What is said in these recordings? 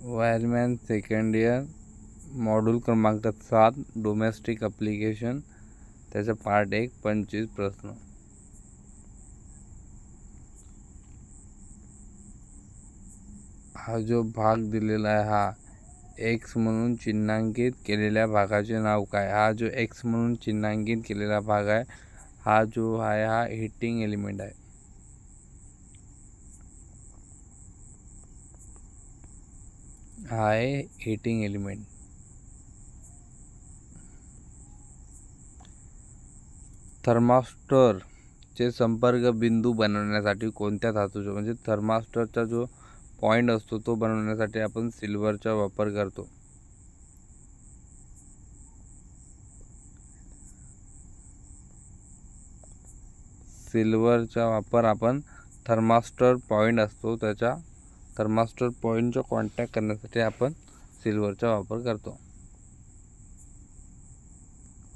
Wireman second year, module क्रमांक 7, domestic application, त्याचा part 1, 25 प्रश्न. हा जो भाग दिलेला आहे हा एक्स म्हणून चिन्हांकित केलेल्या भागाचे नाव काय? हा जो एक्स म्हणून चिन्हांकित केलेला भाग आहे हा जो आहे हा हीटिंग एलिमेंट आहे. हा आहे हीटिंग एलिमेंट. थर्मास्टरचे संपर्क बिंदू बनवण्यासाठी कोणत्या धातूचा म्हणजे थर्मास्टरचा जो पॉइंट असतो तो बनवण्यासाठी आपण सिल्वरचा वापर करतो. सिल्वरचा वापर आपण थर्मास्टर पॉइंट असतो त्याच्या थर्मास्टर पॉइंटचा कॉन्टॅक्ट करण्यासाठी आपण सिल्वरचा वापर करतो.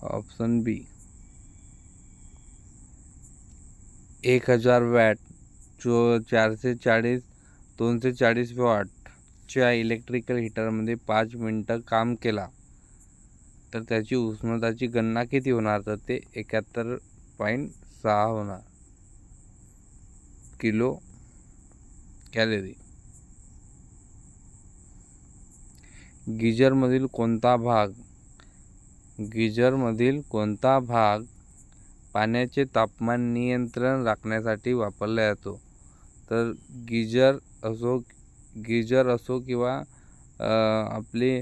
ऑप्शन बी. 1000 वॅट 240 वॉटच्या इलेक्ट्रिकल हीटरमध्ये 5 मिनिटं काम केला तर त्याची उष्णताची गणना किती होणार? तर ते 71.6 होणार किलो कॅलरी. गिजरमधील कोणता भाग पाण्याचे तापमान नियंत्रण राखण्यासाठी वापरला जातो? तर गिजर असो किंवा आपली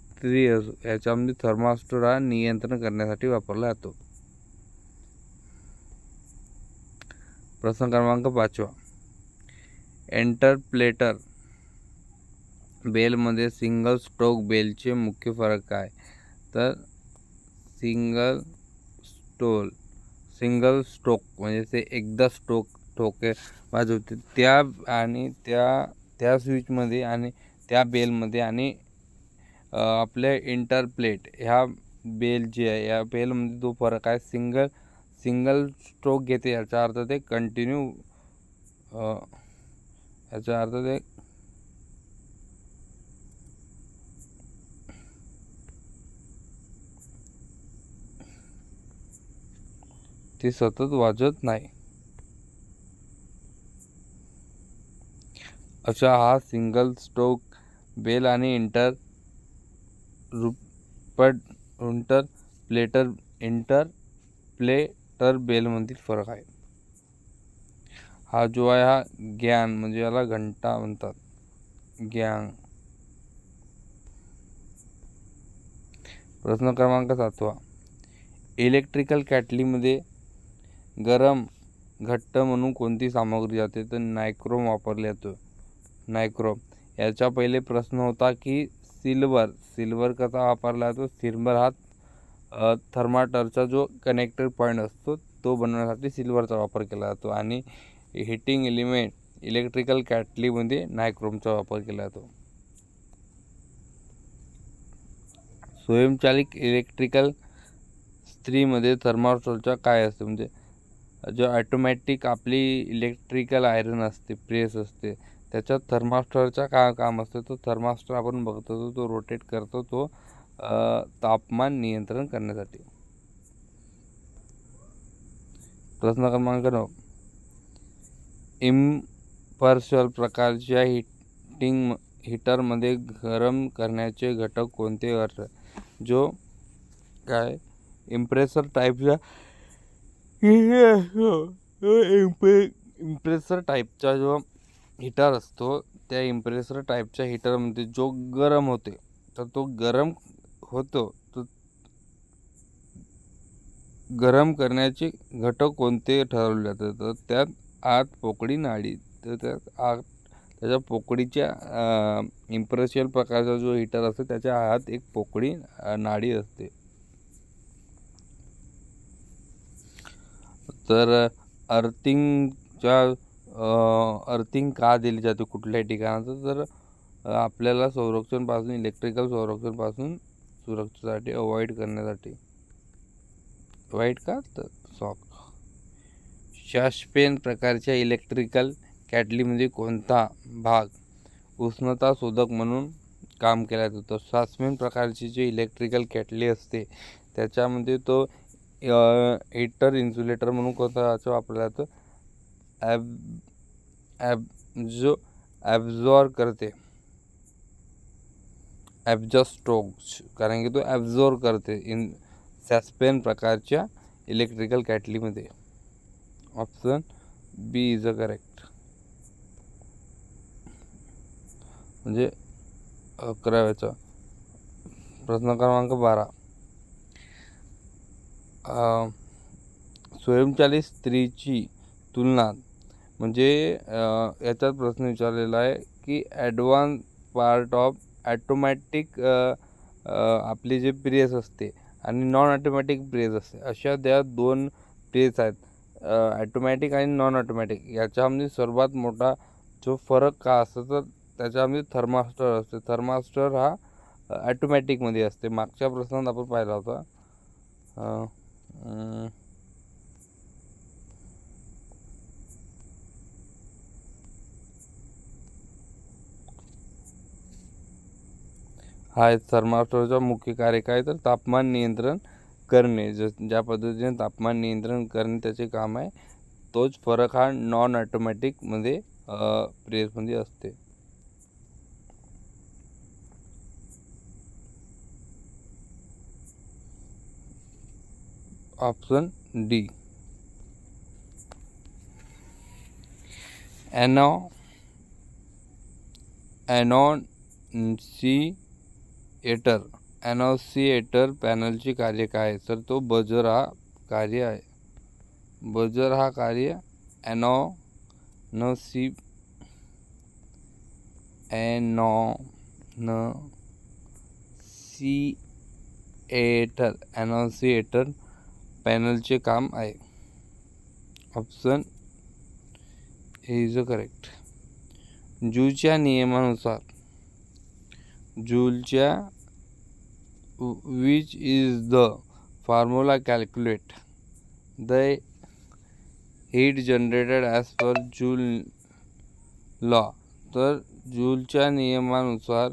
स्त्री असो याच्यामध्ये थर्मास्टर हा नियंत्रण करण्यासाठी वापरला जातो. प्रश्न क्रमांक 5. इंटरप्लेटर बेलमध्ये सिंगल स्ट्रोक बेलचे मुख्य फरक काय? तर सिंगल स्ट्रोक म्हणजे ते एकदा ठोके वाजवते त्या स्विचमध्ये आणि त्या बेलमध्ये आणि आपल्या इंटरप्लेट ह्या बेल जी आहे या बेलमध्ये जो फरक आहे सिंगल स्ट्रोक घेते याचा अर्थ ते कंटिन्यू याचा अर्थ ते सतत वाजत नाही. अशा हा सिंगल स्ट्रोक बेल आणि इंटरप्लेटर बेलमधील फरक आहे. हा जो आहे हा गॅंग म्हणजे याला घंटा म्हणतात. गॅंग. प्रश्न क्रमांक 7. इलेक्ट्रिकल कॅटलीमध्ये गरम घट्ट म्हणून कोणती सामग्री जाते? तर नायक्रोम वापरले जातो. नायक्रोम. याचा पहिले प्रश्न होता की सिल्वर कसा वापरला जातो? सिल्वर हा थर्मास्टरचा जो कनेक्टर पॉइंट असतो तो बनवण्यासाठी सिल्वरचा वापर केला जातो आणि हीटिंग एलिमेंट इलेक्ट्रिकल कॅटलीमध्ये नायक्रोमचा वापर केला जातो. स्वयंचलित इलेक्ट्रिकल इस्त्रीमध्ये थर्मास्टरचा काय असते? म्हणजे जो ऑटोमॅटिक आपली इलेक्ट्रिकल आयरन असते, प्रेस असते, त्याच्यात थर्मास्टरचा काय काम असतं? तो थर्मास्टर आपण बघतो तो रोटेट करतो तो तापमान नियंत्रण करण्यासाठी. प्रश्न क्रमांक 9. इम्पर्शल प्रकारच्या हीटरमध्ये गरम करण्याचे घटक कोणते असतात? जो काय इम्प्रेसर टाईपचा जो हीटर असतो त्या इम्प्रेसर टाईपच्या हीटरमध्ये जो गरम होते तर तो गरम करण्याचे घटक कोणते ठरवले जातात? तर त्यात आत पोकळी नाडी. तर त्याच्या पोकळीच्या इम्प्रेशल प्रकारचा जो हीटर असतो त्याच्या आत एक पोकळी नाडी असते. तर अर्थिंग का दिली जाते कुठल्याही ठिकाणाचं? तर आपल्याला इलेक्ट्रिकल संरक्षणपासून सुरक्षेसाठी अवॉइड करण्यासाठी. वाईट का? तर शॉक. शॉसपेन प्रकारच्या इलेक्ट्रिकल कॅटलीमध्ये कोणता भाग उष्णता शोधक म्हणून काम केलं जातं. सस्पेन प्रकारची जी इलेक्ट्रिकल केटली असते त्याच्यामध्ये तो हीटर इन्सुलेटर म्हणून कोणता वापरला जातो, जो ॲब्झॉर्ब करते, ॲब्जॉस्टोक्स, कारण की तो ॲब्झॉर्ब करते इन सस्पेन प्रकारच्या इलेक्ट्रिकल कॅटलीमध्ये. Option B is a correct. म्हणजे 11व्याचा प्रश्न क्रमांक 12. स्वयंचलित स्त्रीची तुलना, म्हणजे याच्यात प्रश्न विचारलेला आहे की ॲडव्हान्स पार्ट ऑफ ॲटोमॅटिक आपली जे प्रेस असते आणि नॉन ॲटोमॅटिक प्रेस असते, अशा त्या दोन प्रेस आहेत, ॲटोमॅटिक आणि नॉन ॲटोमॅटिक. याच्यामध्ये सर्वात मोठा जो फरक का असतो तर त्याच्यामध्ये थर्मास्टर असते. थर्मास्टर हा ॲटोमॅटिकमध्ये असते. मागच्या प्रश्नात आपण पाहिला होता. हा थर्मास्टरचा मुख्य कार्य काय तर तापमान नियंत्रण करणे. ज्या पद्धतीने तापमान नियंत्रण करणे त्याचे काम आहे, तोच फरक हा नॉन ॲटोमॅटिकमध्ये प्रेसमध्ये असते. Option D. ॲनोसिएटर पॅनलचे कार्य काय, तर तो बजर हा कार्य आहे. बजर हा कार्य ॲनोसिएटर पॅनलचे काम आहे. Option A is correct. जूलच्या नियमानुसार which is the formula calculate the heat generated as per Joule law. तर जूलच्या नियमानुसार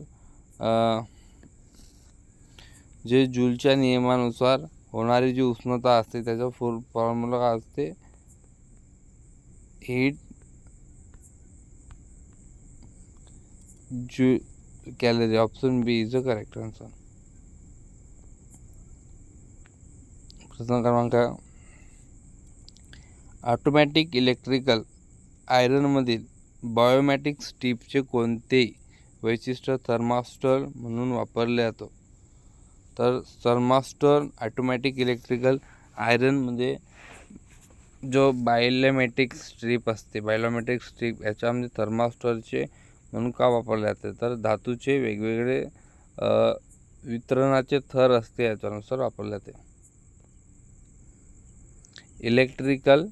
जूलच्या नियमानुसार होणारी जी उष्णता असते त्याचा फॉर्म्युला काय असते, heat calorie. Option B is the correct answer. प्रश्न क्रमांक, ऑटोमॅटिक इलेक्ट्रिकल आयरनमधील बायोमॅटिक स्ट्रीपचे कोणते वैशिष्ट्य थर्मास्टर म्हणून वापरले जातो, तर थर्मास्टर ऑटोमॅटिक इलेक्ट्रिकल आयरनमध्ये जो बायोमॅटिक स्ट्रीप असते, बायोमॅटिक स्ट्रीप याच्यामध्ये थर्मास्टरचे म्हणून का वापरले जाते, तर धातूचे वेगवेगळे वितरणाचे थर असते याच्यानुसार वापरले जाते. इलेक्ट्रिकल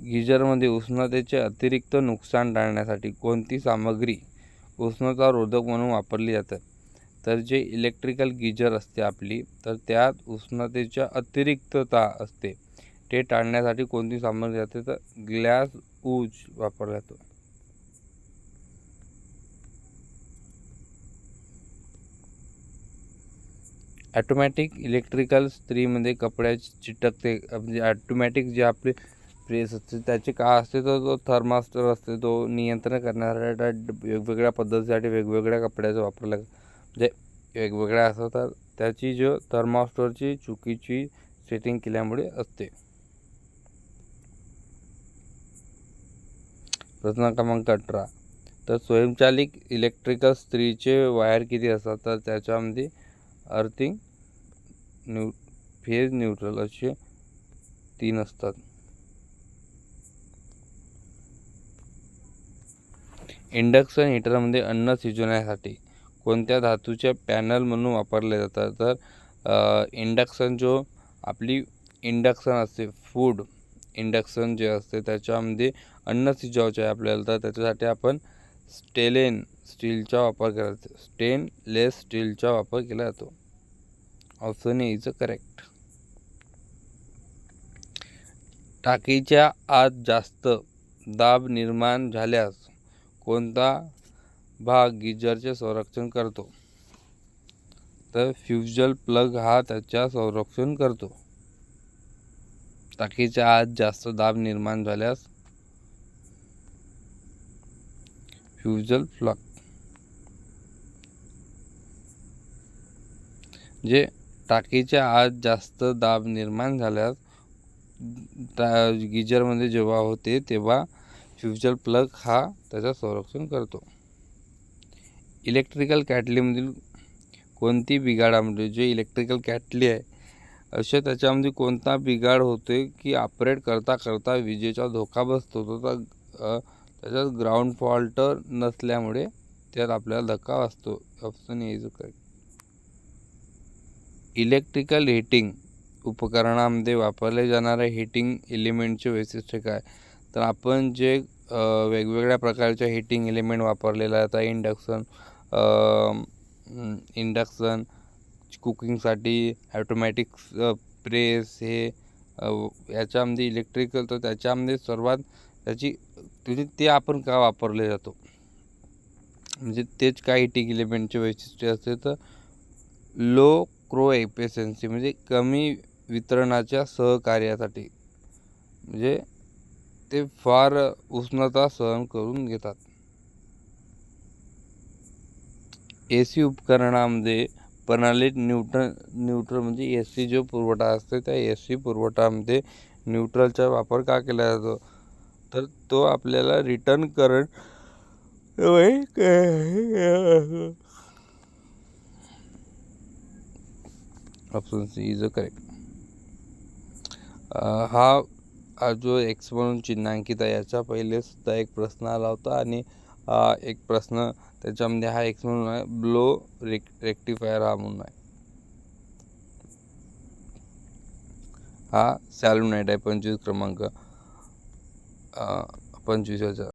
गीजरमध्ये उष्णतेचे अतिरिक्त नुकसान टाळण्यासाठी कोणती सामग्री उष्णतारोधक म्हणून वापरली जाते, तर जे इलेक्ट्रिकल गीजर असते आपली, तर त्यात उष्णतेच्या अतिरिक्तता असते, ते टाळण्यासाठी कोणती सामग्री जाते, तर ग्लास ऊज वापरला जातो. ॲटोमॅटिक इलेक्ट्रिकल स्त्रीमध्ये कपड्याची चिटकते, म्हणजे ॲटोमॅटिक जे आपले प्रेस असते त्याचे काय असते, तर जो थर्मास्टर असते तो नियंत्रण करण्यासाठी वेगवेगळ्या पद्धतीसाठी वेगवेगळ्या कपड्याचा वापरला, म्हणजे वेगवेगळ्या असं, तर त्याची जो थर्मास्टरची चुकीची सेटिंग केल्यामुळे असते. प्रश्न क्रमांक 18. तर स्वयंचलित इलेक्ट्रिकल स्त्रीचे वायर किती असतात, तर त्याच्यामध्ये अर्थिंग, फेज न्यूट्रल असे 3 असतात. इंडक्शन हीटरमध्ये अन्न शिजवण्यासाठी कोणत्या धातूच्या पॅनल म्हणून वापरले जातात, तर इंडक्शन जो आपली इंडक्शन असते, फूड इंडक्शन जे असते त्याच्यामध्ये अन्न शिजवायचे आहे आपल्याला, तर त्याच्यासाठी आपण स्टेनलेस स्टीलचा वापर केला जातो. Option A is correct. टाकीच्या आत जास्त दाब निर्माण झाल्यास कोणता भाग गिजरचे संरक्षण करतो? तर फ्युजल प्लग हा त्याच्या संरक्षण करतो. टाकीच्या आत जास्त दाब निर्माण झाल्यास फ्युजल प्लग जे टाकीच्या आत जास्त दाब निर्माण झाल्यास गिजरमध्ये जेव्हा होते तेव्हा फ्युजल प्लग हा त्याचं संरक्षण करतो. इलेक्ट्रिकल कॅटलीमधील कोणती बिघाडामुळे जे इलेक्ट्रिकल कॅटली आहे अशा त्याच्यामध्ये कोणता बिघाड होतोय की ऑपरेट करता करता विजेचा धोका बसतो, तो त्याच्यात ग्राउंड फॉल्ट नसल्यामुळे त्यात आपल्याला धक्का वाचतो. Option A is correct. Electrical heating उपकरणामध्ये वापरले जाणारे हीटिंग एलिमेंटचे वैशिष्ट्य काय? तर आपण जे वेगवेगळ्या प्रकारच्या हीटिंग एलिमेंट वापरलेला आहे, आता इंडक्शन कुकिंगसाठी, ऑटोमॅटिक प्रेस, हे याच्यामध्ये इलेक्ट्रिकल, तर त्याच्यामध्ये सर्वात ते आपण का वापरले जातो म्हणजे तेच काय हीटिंग एलिमेंटचे वैशिष्ट्य असते तर लो क्रो एफिशियन्सी म्हणजे कमी वितरणाच्या सहकार्यासाठी, म्हणजे ते फार उष्णता सहन करून घेतात. AC उपकरणामध्ये प्रणालीत न्यूट्रल म्हणजे AC जो पुरवठा असतो त्या AC पुरवठामध्ये न्यूट्रलचा वापर का केला जातो? तर तो आपल्याला return current option C is correct. हा जो एक्स म्हणून चिन्हांकित आहे याच्या पहिले सुद्धा एक प्रश्न आला होता आणि एक प्रश्न त्याच्यामध्ये हा एक्स म्हणून आहे, ब्लो रेक्टिफायर हा म्हणून आहे. हा सॅल्युनाइट आहे 25 क्रमांक 25.